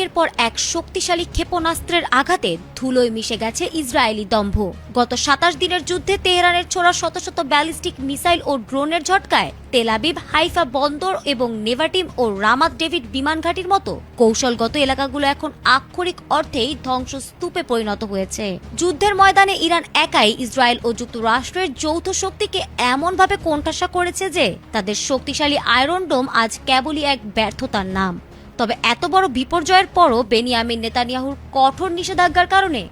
একের পর এক শক্তিশালী ক্ষেপণাস্ত্রের আঘাতে ধুলোয় মিশে গেছে ইসরায়েলি দম্ভ। গত ২৭ দিনের যুদ্ধে তেহরানের ছোড়া শত শত ব্যালিস্টিক মিসাইল ও ড্রোনের ঝটকায় তেল আবিব, হাইফা বন্দর এবং নেভাটিম ও রামাত ডেভিড বিমান ঘাঁটির মতো কৌশলগত এলাকাগুলো এখন আক্ষরিক অর্থেই ধ্বংসস্তূপে পরিণত হয়েছে। যুদ্ধের ময়দানে ইরান একাই ইসরায়েল ও যুক্তরাষ্ট্রের যৌথ শক্তিকে এমনভাবে কোণঠাসা করেছে যে তাদের শক্তিশালী আয়রন ডোম আজ কেবলই এক ব্যর্থতার নাম। তবে এত বড় বিপর্যয়ের পরও বেনিয়ামিন নেতানিয়াহুর কঠোর নিষেধাজ্ঞার কারণে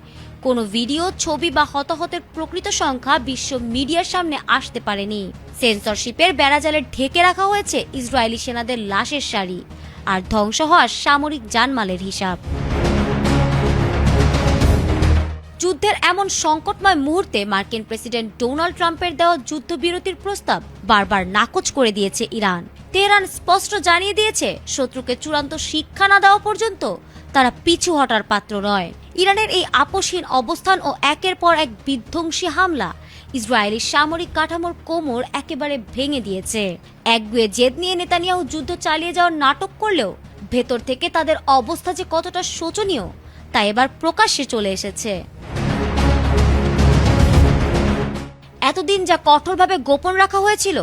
কোনো ভিডিও, ছবি বা হতাহতের প্রকৃত সংখ্যা বিশ্ব মিডিয়ার সামনে আসতে পারেনি। সেন্সরশিপের বেড়াজালে ঢেকে রাখা হয়েছে ইসরায়েলি সেনাদের লাশের সারি আর ধ্বংস হওয়া সামরিক জানমালের হিসাব। যুদ্ধের এমন সংকটময় মুহূর্তে মার্কিন প্রেসিডেন্ট ডোনাল্ড ট্রাম্পের দেওয়া যুদ্ধবিরতির প্রস্তাব বারবার নাকচ করে দিয়েছে ইরান। তেহরান স্পষ্ট জানিয়ে দিয়েছে, শত্রুকে চূড়ান্ত শিক্ষা না দেওয়া পর্যন্ত তারা পিছু হটার পাত্র নয়। ইরানের এই আপোষহীন অবস্থান ও একের পর এক বিধ্বংসী হামলা ইসরায়েলি সামরিক কাঠামোর কোমর একেবারে ভেঙে দিয়েছে। একগুয়ে জেদ নিয়ে নেতানিয়াহু যুদ্ধ চালিয়ে যাওয়ার নাটক করলেও ভেতর থেকে তাদের অবস্থা যে কতটা শোচনীয় তা এবার প্রকাশ্যে চলে এসেছে। এতদিন যা কঠোরভাবে গোপন রাখা হয়েছিল,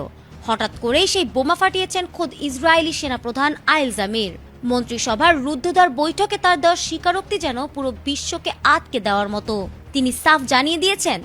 হঠাৎ করেই সেই বোমা ফাটিয়েছেন খোদ ইসরায়েলি সেনাপ্রধান আইল জামির। মন্ত্রিসভার রুদ্ধদ্বার বৈঠকে তার দেওয়া স্বীকারোক্তি যেন পুরো বিশ্বকে আটকে দেওয়ার মতো। তিনি সাফ জানিয়ে দিয়েছেন,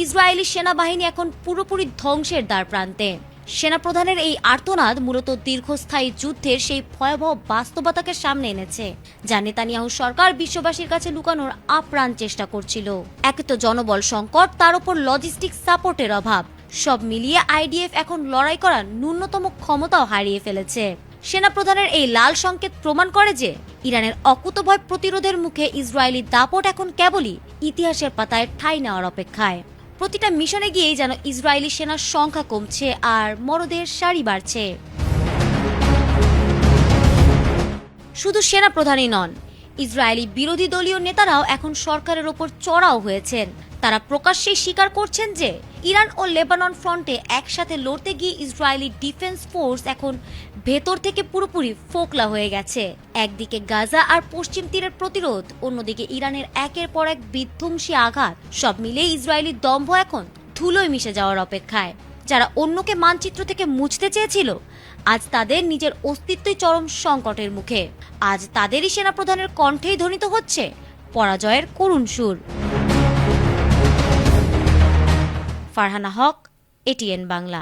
ইসরায়েলি সেনাবাহিনী এখন পুরোপুরি ধ্বংসের দ্বার প্রান্তে। সেনাপ্রধানের এই আর্তনাদ মূলত দীর্ঘস্থায়ী যুদ্ধের সেই ভয়াবহ বাস্তবতাকে সামনে এনেছে, যা নেতানিয়াহু সরকার বিশ্ববাসীর কাছে লুকানোর আপ্রাণ চেষ্টা করছিল। একে তো জনবল সংকট, তার উপর লজিস্টিক সাপোর্টের অভাব, সব মিলিয়ে আইডিএফ এখন লড়াই করার ন্যূনতম ক্ষমতাও হারিয়ে ফেলেছে। সেনাপ্রধানের এই লাল সংকেত প্রমাণ করে যে ইরানের অকুতোভয় প্রতিরোধের মুখে ইসরায়েলি দাপট এখন কেবলই ইতিহাসের পাতায় ঠাঁই নেওয়ার অপেক্ষায়। প্রতিটা মিশনে গিয়েই যেন ইসরায়েলি সেনার সংখ্যা কমছে আর মরদের সারি বাড়ছে। শুধু সেনাপ্রধানই নন, ইসরায়েলি বিরোধী দলীয় নেতারাও এখন সরকারের ওপর চড়াও হয়েছেন। তারা প্রকাশ্যেই স্বীকার করছেন যে ইরান ও লেবানন ফ্রন্টে একসাথে লড়তে গিয়ে ইসরায়েলি ডিফেন্স ফোর্স এখন ভেতর থেকে পুরোপুরি ফোকলা হয়ে গেছে। একদিকে গাজা আর পশ্চিম তীরের প্রতিরোধ, অন্যদিকে ইরানের একের পর এক বিধ্বংসী আঘাত, সব মিলে ইসরায়েলি দম্ভ এখন ধুলোয় মিশে যাওয়ার অপেক্ষায়। যারা অন্যকে মানচিত্র থেকে মুছতে চেয়েছিল, আজ তাদের নিজের অস্তিত্বই চরম সংকটের মুখে। আজ তাদেরই সেনাপ্রধানের কণ্ঠেই ধ্বনিত হচ্ছে পরাজয়ের করুণ সুর। ফারহানা হক, এটিএন বাংলা।